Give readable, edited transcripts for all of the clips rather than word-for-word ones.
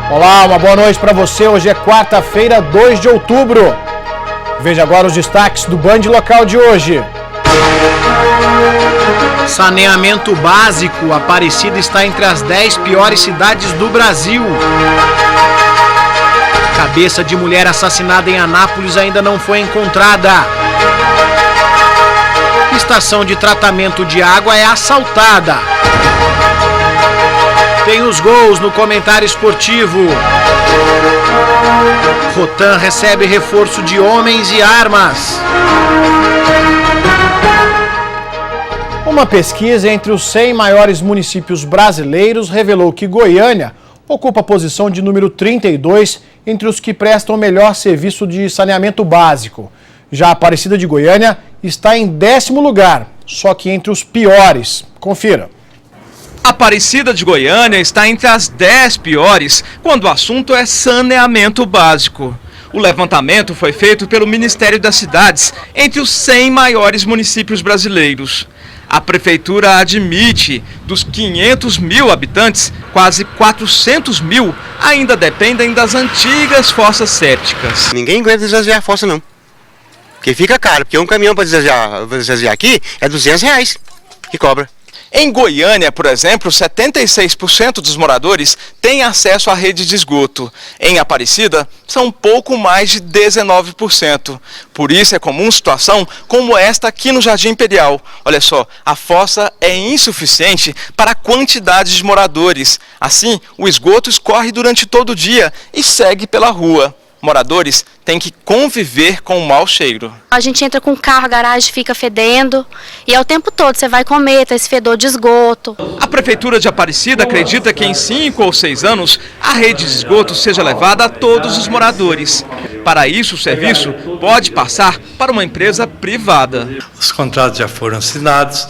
Olá, uma boa noite para você. Hoje é quarta-feira, 2 de outubro. Veja agora os destaques do Band Local de hoje. Saneamento básico. Aparecida está entre as 10 piores cidades do Brasil. Cabeça de mulher assassinada em Anápolis ainda não foi encontrada. Estação de tratamento de água é assaltada. Tem os gols no comentário esportivo. Rotan recebe reforço de homens e armas. Uma pesquisa entre os 100 maiores municípios brasileiros revelou que Goiânia ocupa a posição de número 32 entre os que prestam o melhor serviço de saneamento básico. Já a Aparecida de Goiânia está em 10º lugar, só que entre os piores. Confira. Aparecida de Goiânia está entre as 10 piores quando o assunto é saneamento básico. O levantamento foi feito pelo Ministério das Cidades entre os 100 maiores municípios brasileiros. A prefeitura admite, dos 500 mil habitantes, quase 400 mil ainda dependem das antigas fossas sépticas. Ninguém aguenta esvaziar a fossa não, porque fica caro, porque um caminhão para esvaziar aqui é R$200 que cobra. Em Goiânia, por exemplo, 76% dos moradores têm acesso à rede de esgoto. Em Aparecida, são pouco mais de 19%. Por isso é comum situação como esta aqui no Jardim Imperial. Olha só, a fossa é insuficiente para a quantidade de moradores. Assim, o esgoto escorre durante todo o dia e segue pela rua. Moradores têm que conviver com o mau cheiro. A gente entra com o carro, a garagem fica fedendo e é o tempo todo você vai comer, tá esse fedor de esgoto. A Prefeitura de Aparecida acredita que em 5 ou 6 anos a rede de esgoto seja levada a todos os moradores. Para isso, o serviço pode passar para uma empresa privada. Os contratos já foram assinados,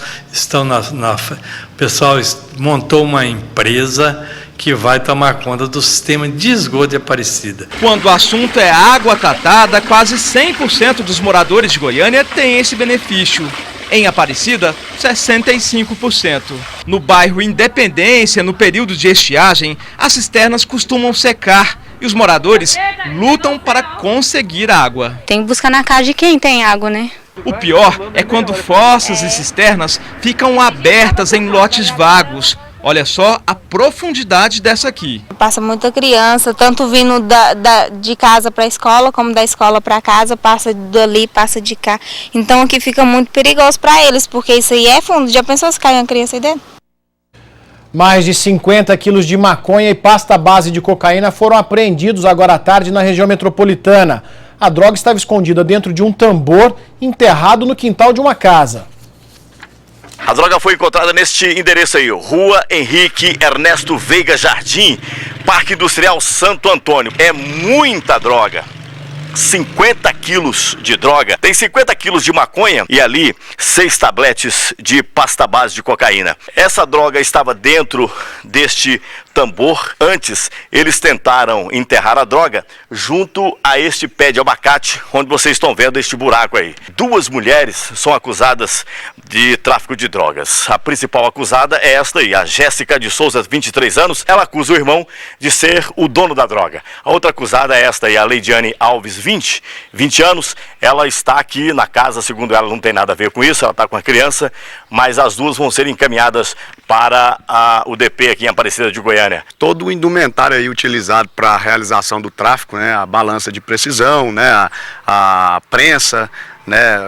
o pessoal montou uma empresa que vai tomar conta do sistema de esgoto de Aparecida. Quando o assunto é água tratada, quase 100% dos moradores de Goiânia têm esse benefício. Em Aparecida, 65%. No bairro Independência, no período de estiagem, as cisternas costumam secar e os moradores lutam para conseguir água. Tem que buscar na casa de quem tem água, né? O pior é quando fossas e cisternas ficam abertas em lotes vagos. Olha só a profundidade dessa aqui. Passa muita criança, tanto vindo de casa para a escola, como da escola para casa, passa dali, passa de cá. Então aqui fica muito perigoso para eles, porque isso aí é fundo. Já pensou se cai uma criança aí dentro? Mais de 50 quilos de maconha e pasta base de cocaína foram apreendidos agora à tarde na região metropolitana. A droga estava escondida dentro de um tambor enterrado no quintal de uma casa. A droga foi encontrada neste endereço aí, Rua Henrique Ernesto Veiga Jardim, Parque Industrial Santo Antônio. É muita droga. 50 quilos de droga, tem 50 quilos de maconha e ali 6 tabletes de pasta base de cocaína. Essa droga estava dentro deste tambor. Antes, eles tentaram enterrar a droga junto a este pé de abacate, onde vocês estão vendo este buraco aí. 2 mulheres são acusadas de tráfico de drogas. A principal acusada é esta aí, a Jéssica de Souza, 23 anos. Ela acusa o irmão de ser o dono da droga. A outra acusada é esta aí, a Leidiane Alves, 20 anos. Ela está aqui na casa, segundo ela, não tem nada a ver com isso, ela está com a criança, mas as duas vão ser encaminhadas para o DP aqui em Aparecida de Goiânia. Todo o indumentário aí utilizado para a realização do tráfico, né, a balança de precisão, né, a prensa, né,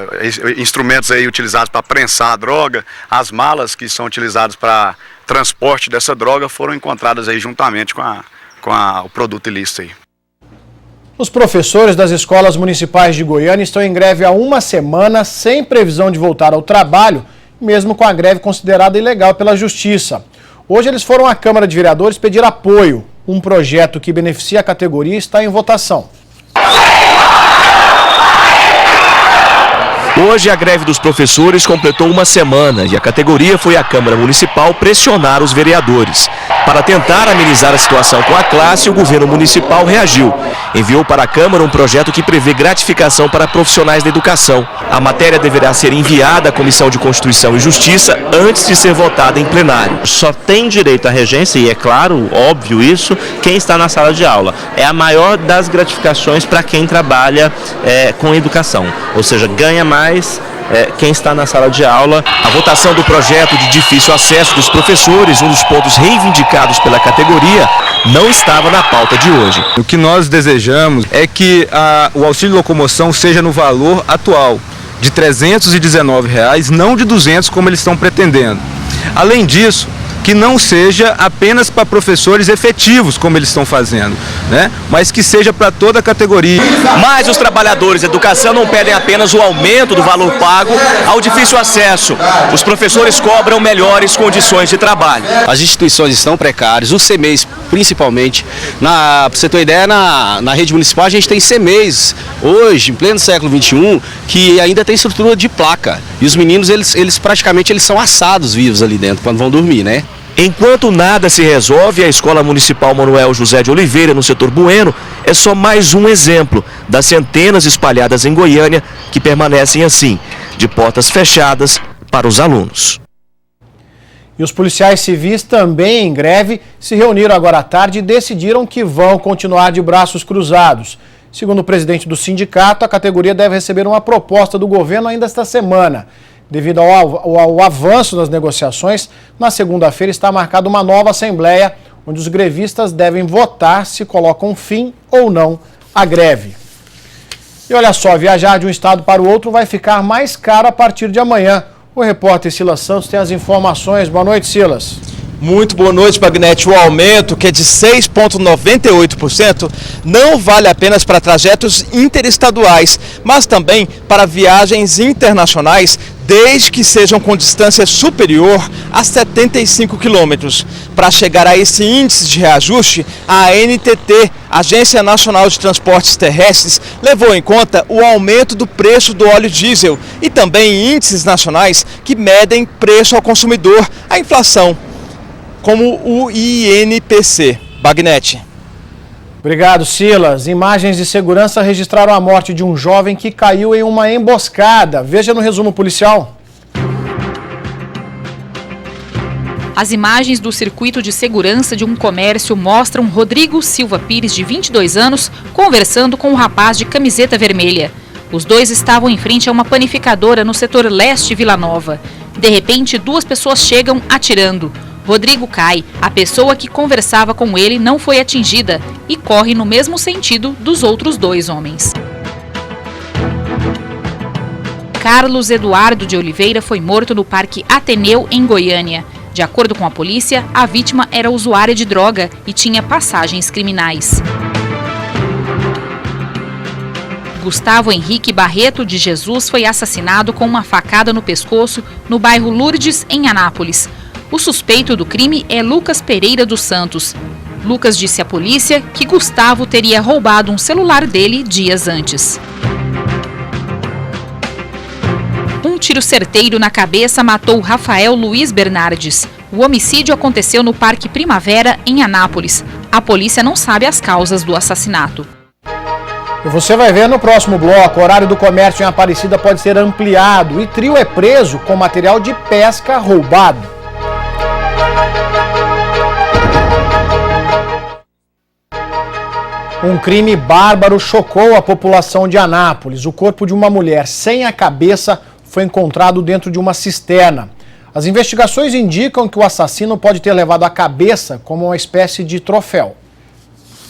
instrumentos aí utilizados para prensar a droga, as malas que são utilizadas para transporte dessa droga foram encontradas aí juntamente com o produto ilícito aí. Os professores das escolas municipais de Goiânia estão em greve há uma semana, sem previsão de voltar ao trabalho, mesmo com a greve considerada ilegal pela Justiça. Hoje eles foram à Câmara de Vereadores pedir apoio. Um projeto que beneficia a categoria está em votação. Hoje a greve dos professores completou uma semana e a categoria foi à Câmara Municipal pressionar os vereadores. Para tentar amenizar a situação com a classe, o governo municipal reagiu. Enviou para a Câmara um projeto que prevê gratificação para profissionais da educação. A matéria deverá ser enviada à Comissão de Constituição e Justiça antes de ser votada em plenário. Só tem direito à regência, e é claro, óbvio isso, quem está na sala de aula. É a maior das gratificações para quem trabalha com educação, ou seja, ganha mais quem está na sala de aula. A votação do projeto de difícil acesso dos professores, um dos pontos reivindicados pela categoria, não estava na pauta de hoje. O que nós desejamos é que o auxílio locomoção seja no valor atual, de R$ 319, não de R$ 200 como eles estão pretendendo. Além disso, que não seja apenas para professores efetivos, como eles estão fazendo, né? Mas que seja para toda a categoria. Mas os trabalhadores da educação não pedem apenas o aumento do valor pago ao difícil acesso. Os professores cobram melhores condições de trabalho. As instituições estão precárias, os CMEs principalmente. Para você ter uma ideia, na rede municipal a gente tem CMEs hoje, em pleno século XXI, que ainda tem estrutura de placa. E os meninos, eles praticamente são assados vivos ali dentro, quando vão dormir, né? Enquanto nada se resolve, a Escola Municipal Manuel José de Oliveira, no setor Bueno, é só mais um exemplo das centenas espalhadas em Goiânia que permanecem assim, de portas fechadas para os alunos. E os policiais civis também em greve se reuniram agora à tarde e decidiram que vão continuar de braços cruzados. Segundo o presidente do sindicato, a categoria deve receber uma proposta do governo ainda esta semana. Devido ao avanço das negociações, na segunda-feira está marcada uma nova assembleia, onde os grevistas devem votar se colocam fim ou não à greve. E olha só, viajar de um estado para o outro vai ficar mais caro a partir de amanhã. O repórter Silas Santos tem as informações. Boa noite, Silas. Muito boa noite, Magnete. O aumento, que é de 6,98%, não vale apenas para trajetos interestaduais, mas também para viagens internacionais, desde que sejam com distância superior a 75 quilômetros. Para chegar a esse índice de reajuste, a ANTT, Agência Nacional de Transportes Terrestres, levou em conta o aumento do preço do óleo diesel e também índices nacionais que medem preço ao consumidor, a inflação, como o INPC. Bagnete. Obrigado, Silas. Imagens de segurança registraram a morte de um jovem que caiu em uma emboscada. Veja no resumo policial. As imagens do circuito de segurança de um comércio mostram Rodrigo Silva Pires, de 22 anos, conversando com um rapaz de camiseta vermelha. Os dois estavam em frente a uma panificadora no setor leste Vila Nova. De repente, duas pessoas chegam atirando. Rodrigo cai. A pessoa que conversava com ele não foi atingida e corre no mesmo sentido dos outros dois homens. Carlos Eduardo de Oliveira foi morto no Parque Ateneu, em Goiânia. De acordo com a polícia, a vítima era usuária de droga e tinha passagens criminais. Gustavo Henrique Barreto de Jesus foi assassinado com uma facada no pescoço no bairro Lourdes, em Anápolis. O suspeito do crime é Lucas Pereira dos Santos. Lucas disse à polícia que Gustavo teria roubado um celular dele dias antes. Um tiro certeiro na cabeça matou Rafael Luiz Bernardes. O homicídio aconteceu no Parque Primavera, em Anápolis. A polícia não sabe as causas do assassinato. E você vai ver no próximo bloco, o horário do comércio em Aparecida pode ser ampliado e trio é preso com material de pesca roubado. Um crime bárbaro chocou a população de Anápolis. O corpo de uma mulher sem a cabeça foi encontrado dentro de uma cisterna. As investigações indicam que o assassino pode ter levado a cabeça como uma espécie de troféu.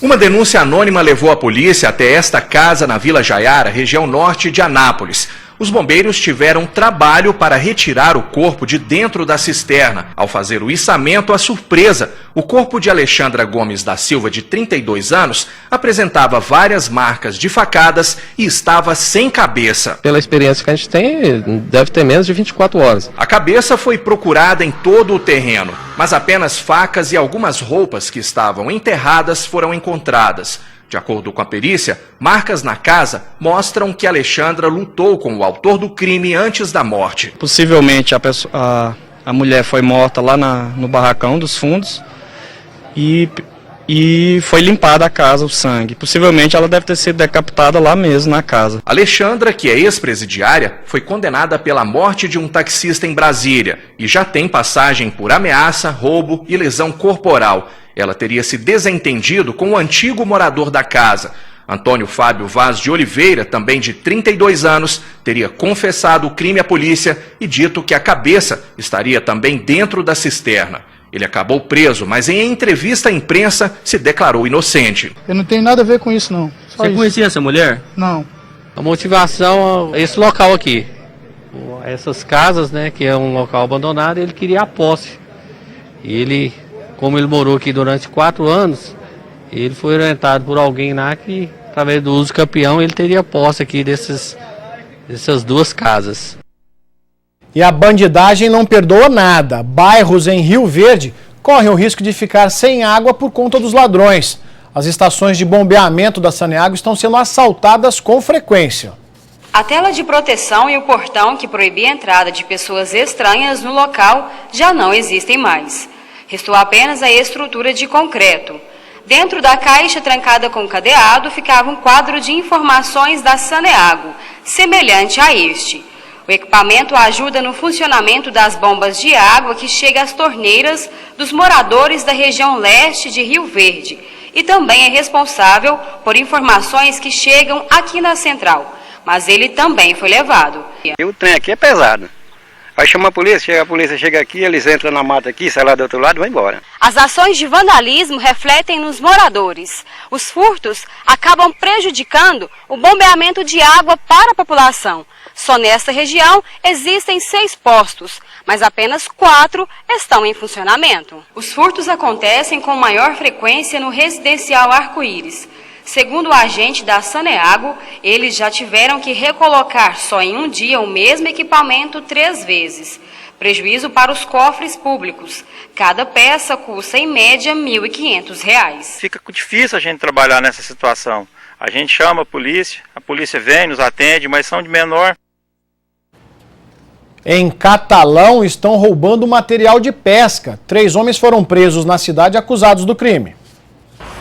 Uma denúncia anônima levou a polícia até esta casa na Vila Jaiara, região norte de Anápolis. Os bombeiros tiveram trabalho para retirar o corpo de dentro da cisterna. Ao fazer o içamento, a surpresa, o corpo de Alexandra Gomes da Silva, de 32 anos, apresentava várias marcas de facadas e estava sem cabeça. Pela experiência que a gente tem, deve ter menos de 24 horas. A cabeça foi procurada em todo o terreno, mas apenas facas e algumas roupas que estavam enterradas foram encontradas. De acordo com a perícia, marcas na casa mostram que Alexandra lutou com o autor do crime antes da morte. Possivelmente a mulher foi morta lá no barracão dos fundos e foi limpada a casa, o sangue. Possivelmente ela deve ter sido decapitada lá mesmo na casa. Alexandra, que é ex-presidiária, foi condenada pela morte de um taxista em Brasília e já tem passagem por ameaça, roubo e lesão corporal. Ela teria se desentendido com o antigo morador da casa. Antônio Fábio Vaz de Oliveira, também de 32 anos, teria confessado o crime à polícia e dito que a cabeça estaria também dentro da cisterna. Ele acabou preso, mas em entrevista à imprensa se declarou inocente. Eu não tenho nada a ver com isso, não. Você conhecia essa mulher? Não. A motivação é esse local aqui. Essas casas, né, que é um local abandonado, ele queria a posse. E ele, como ele morou aqui durante 4 anos, ele foi orientado por alguém lá que, através do uso campeão, ele teria posse aqui dessas 2 casas. E a bandidagem não perdoa nada. Bairros em Rio Verde correm o risco de ficar sem água por conta dos ladrões. As estações de bombeamento da Saneago estão sendo assaltadas com frequência. A tela de proteção e o portão que proibia a entrada de pessoas estranhas no local já não existem mais. Restou apenas a estrutura de concreto. Dentro da caixa trancada com cadeado ficava um quadro de informações da Saneago, semelhante a este. O equipamento ajuda no funcionamento das bombas de água que chega às torneiras dos moradores da região leste de Rio Verde e também é responsável por informações que chegam aqui na central, mas ele também foi levado. O trem aqui é pesado. Aí chama a polícia chega aqui, eles entram na mata aqui, sai lá do outro lado e vai embora. As ações de vandalismo refletem nos moradores. Os furtos acabam prejudicando o bombeamento de água para a população. Só nesta região existem 6 postos, mas apenas 4 estão em funcionamento. Os furtos acontecem com maior frequência no residencial Arco-Íris. Segundo o agente da Saneago, eles já tiveram que recolocar só em um dia o mesmo equipamento 3 vezes. Prejuízo para os cofres públicos. Cada peça custa, em média, R$ 1.500. Fica difícil a gente trabalhar nessa situação. A gente chama a polícia vem, nos atende, mas são de menor. Em Catalão, estão roubando material de pesca. 3 homens foram presos na cidade acusados do crime.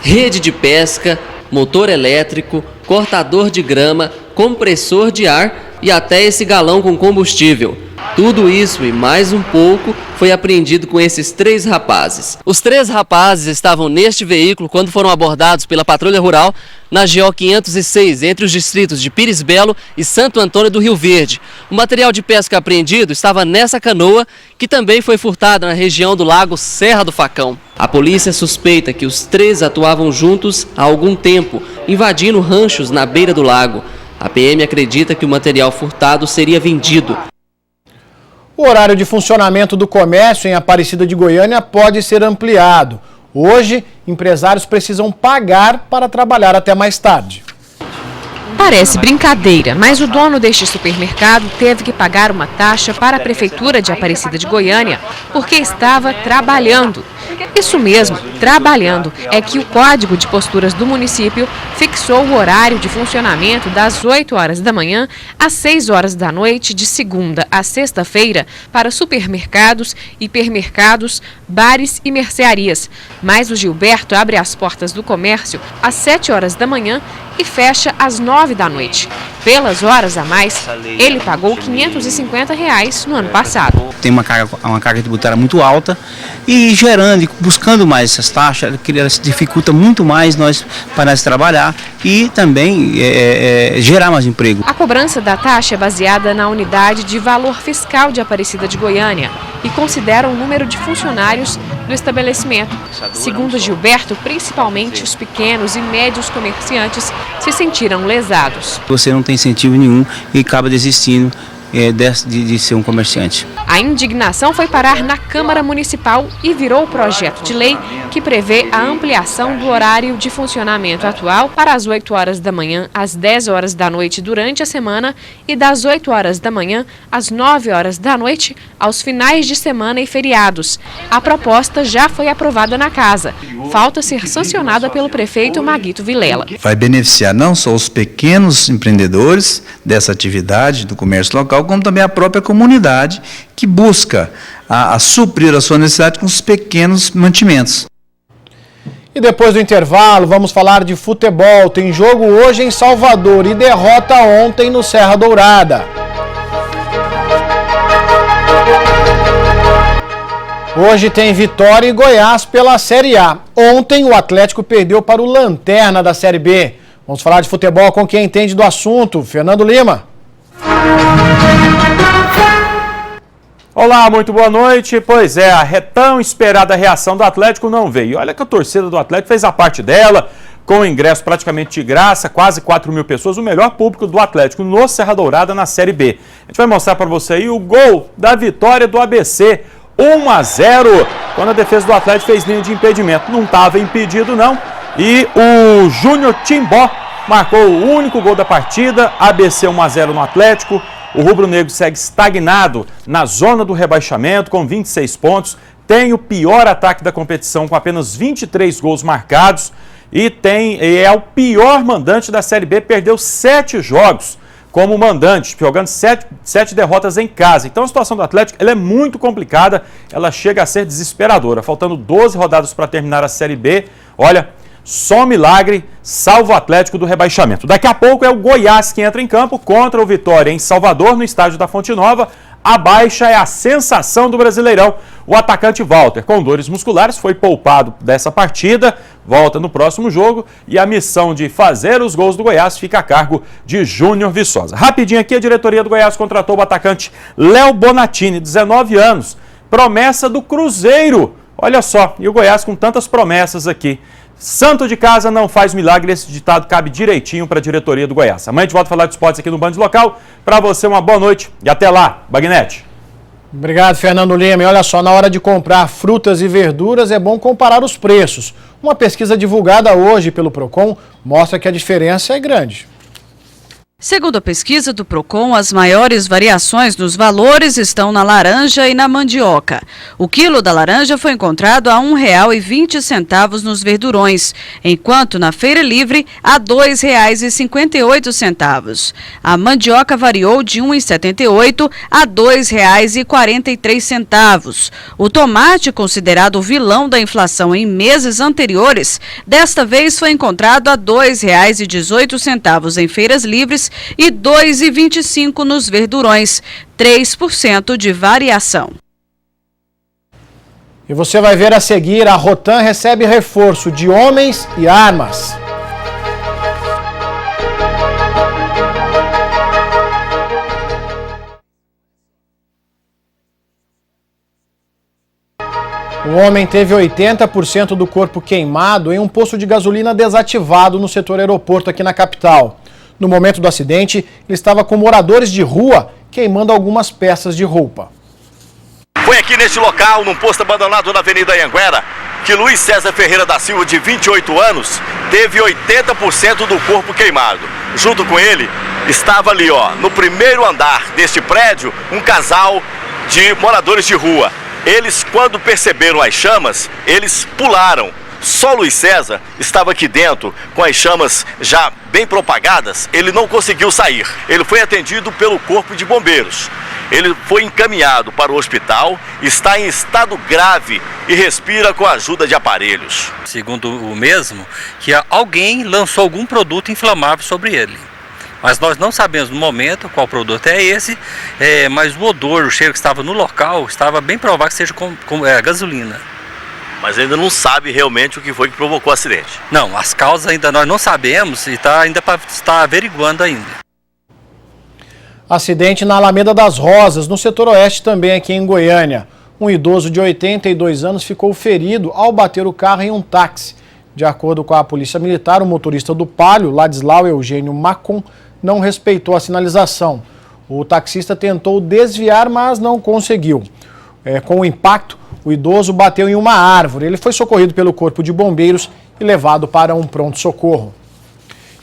Rede de pesca, motor elétrico, cortador de grama, compressor de ar e até esse galão com combustível. Tudo isso e mais um pouco foi apreendido com esses 3 rapazes. Os 3 rapazes estavam neste veículo quando foram abordados pela Patrulha Rural na GO 506, entre os distritos de Pires Belo e Santo Antônio do Rio Verde. O material de pesca apreendido estava nessa canoa, que também foi furtada na região do lago Serra do Facão. A polícia suspeita que os 3 atuavam juntos há algum tempo, invadindo ranchos na beira do lago. A PM acredita que o material furtado seria vendido. O horário de funcionamento do comércio em Aparecida de Goiânia pode ser ampliado. Hoje, empresários precisam pagar para trabalhar até mais tarde. Parece brincadeira, mas o dono deste supermercado teve que pagar uma taxa para a Prefeitura de Aparecida de Goiânia porque estava trabalhando. Isso mesmo, trabalhando, é que o Código de Posturas do município fixou o horário de funcionamento das 8 horas da manhã às 6 horas da noite, de segunda a sexta-feira, para supermercados, hipermercados, bares e mercearias. Mas o Gilberto abre as portas do comércio às 7 horas da manhã e fecha às 9 da noite. Pelas horas a mais, ele pagou R$ 550 no ano passado. Tem uma carga tributária muito alta e buscando mais essas taxas, que elas dificulta muito mais para nós trabalhar e também gerar mais emprego. A cobrança da taxa é baseada na unidade de valor fiscal de Aparecida de Goiânia e considera o número de funcionários do estabelecimento. Segundo Gilberto, principalmente os pequenos e médios comerciantes se sentiram lesados. Você não tem incentivo nenhum e acaba desistindo de ser um comerciante. A indignação foi parar na Câmara Municipal e virou projeto de lei que prevê a ampliação do horário de funcionamento atual para as 8 horas da manhã às 10 horas da noite durante a semana e das 8 horas da manhã às 9 horas da noite aos finais de semana e feriados. A proposta já foi aprovada na casa. Falta ser sancionada pelo prefeito Maguito Vilela. Vai beneficiar não só os pequenos empreendedores dessa atividade do comércio local, como também a própria comunidade que busca a suprir a sua necessidade com os pequenos mantimentos. E depois do intervalo, vamos falar de futebol. Tem jogo hoje em Salvador e derrota ontem no Serra Dourada. Hoje tem Vitória e Goiás pela Série A. Ontem o Atlético perdeu para o Lanterna da Série B. Vamos falar de futebol com quem entende do assunto, Fernando Lima. Olá, muito boa noite. Pois é, a tão esperada reação do Atlético não veio. Olha que a torcida do Atlético fez a parte dela, com o ingresso praticamente de graça, quase 4 mil pessoas, o melhor público do Atlético no Serra Dourada na Série B. A gente vai mostrar para você aí o gol da vitória do ABC, 1-0, quando a defesa do Atlético fez linha de impedimento. Não estava impedido não, e o Júnior Timbó marcou o único gol da partida, ABC 1-0 no Atlético. O rubro-negro segue estagnado na zona do rebaixamento com 26 pontos, tem o pior ataque da competição com apenas 23 gols marcados e é o pior mandante da Série B, perdeu 7 jogos como mandante, jogando 7 derrotas em casa. Então a situação do Atlético ela é muito complicada, ela chega a ser desesperadora. Faltando 12 rodadas para terminar a Série B, olha, só um milagre salva o Atlético do rebaixamento. Daqui a pouco é o Goiás que entra em campo contra o Vitória em Salvador, no estádio da Fonte Nova. A baixa é a sensação do Brasileirão. O atacante Walter, com dores musculares, foi poupado dessa partida, volta no próximo jogo e a missão de fazer os gols do Goiás fica a cargo de Júnior Viçosa. Rapidinho aqui, a diretoria do Goiás contratou o atacante Léo Bonatini, 19 anos, promessa do Cruzeiro. Olha só, e o Goiás com tantas promessas aqui. Santo de casa não faz milagre, esse ditado cabe direitinho para a diretoria do Goiás. Amanhã a gente volta a falar de esportes aqui no Band Local. Para você, uma boa noite e até lá, Bagnete. Obrigado, Fernando Lima. E olha só, na hora de comprar frutas e verduras é bom comparar os preços. Uma pesquisa divulgada hoje pelo Procon mostra que a diferença é grande. Segundo a pesquisa do Procon, as maiores variações nos valores estão na laranja e na mandioca. O quilo da laranja foi encontrado a R$ 1,20 nos verdurões, enquanto na Feira Livre a R$ 2,58. A mandioca variou de R$ 1,78 a R$ 2,43. O tomate, considerado o vilão da inflação em meses anteriores, desta vez foi encontrado a R$ 2,18 em feiras livres e R$ 2,25 nos verdurões, 3% de variação. E você vai ver a seguir, a Rotan recebe reforço de homens e armas. Um homem teve 80% do corpo queimado em um posto de gasolina desativado no setor aeroporto aqui na capital. No momento do acidente, ele estava com moradores de rua queimando algumas peças de roupa. Foi aqui neste local, num posto abandonado na Avenida Anhanguera, que Luiz César Ferreira da Silva, de 28 anos, teve 80% do corpo queimado. Junto com ele, estava ali, no primeiro andar deste prédio, um casal de moradores de rua. Eles, quando perceberam as chamas, eles pularam. Só Luiz César estava aqui dentro, com as chamas já bem propagadas, ele não conseguiu sair. Ele foi atendido pelo Corpo de Bombeiros. Ele foi encaminhado para o hospital, está em estado grave e respira com a ajuda de aparelhos. Segundo o mesmo, que alguém lançou algum produto inflamável sobre ele. Mas nós não sabemos no momento qual produto é esse, mas o odor, o cheiro que estava no local, estava bem provável que seja gasolina. Mas ainda não sabe realmente o que foi que provocou o acidente. Não, as causas ainda nós não sabemos e está averiguando ainda. Acidente na Alameda das Rosas, no setor oeste também aqui em Goiânia. Um idoso de 82 anos ficou ferido ao bater o carro em um táxi. De acordo com a Polícia Militar, o motorista do Palio, Ladislau Eugênio Macon, não respeitou a sinalização. O taxista tentou desviar, mas não conseguiu. Com o impacto, o idoso bateu em uma árvore. Ele foi socorrido pelo Corpo de Bombeiros e levado para um pronto-socorro.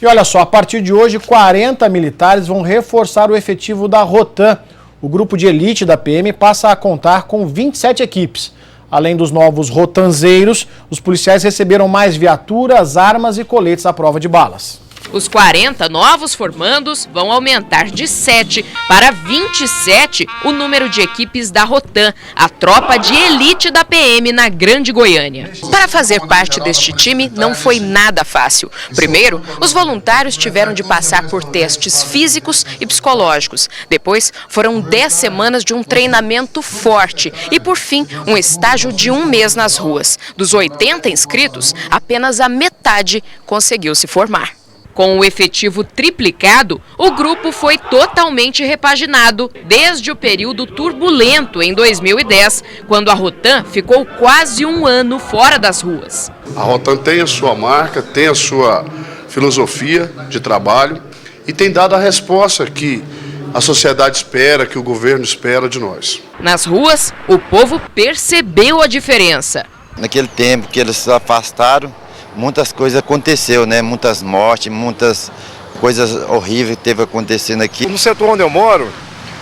E olha só, a partir de hoje, 40 militares vão reforçar o efetivo da Rotan. O grupo de elite da PM passa a contar com 27 equipes. Além dos novos rotanzeiros, os policiais receberam mais viaturas, armas e coletes à prova de balas. Os 40 novos formandos vão aumentar de 7 para 27 o número de equipes da Rotan, a tropa de elite da PM na Grande Goiânia. Para fazer parte deste time não foi nada fácil. Primeiro, os voluntários tiveram de passar por testes físicos e psicológicos. Depois, foram 10 semanas de um treinamento forte e, por fim, um estágio de 1 mês nas ruas. Dos 80 inscritos, apenas a metade conseguiu se formar. Com o efetivo triplicado, o grupo foi totalmente repaginado desde o período turbulento em 2010, quando a Rotan ficou quase um ano fora das ruas. A Rotan tem a sua marca, tem a sua filosofia de trabalho e tem dado a resposta que a sociedade espera, que o governo espera de nós. Nas ruas, o povo percebeu a diferença. Naquele tempo que eles se afastaram, muitas coisas aconteceu, né? Muitas mortes, muitas coisas horríveis que teve acontecendo aqui. No setor onde eu moro,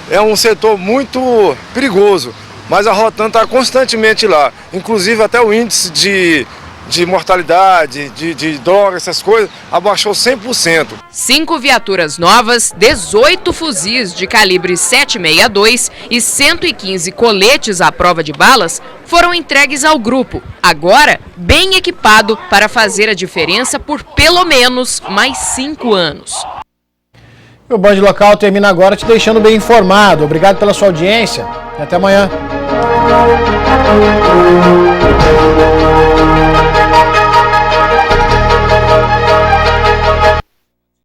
é um setor muito perigoso, mas a Rotan está constantemente lá. Inclusive até o índice de mortalidade, de drogas, essas coisas, abaixou 100%. 5 viaturas novas, 18 fuzis de calibre 7.62 e 115 coletes à prova de balas foram entregues ao grupo, agora bem equipado para fazer a diferença por pelo menos mais 5 anos. O Band Local termina agora te deixando bem informado. Obrigado pela sua audiência e até amanhã.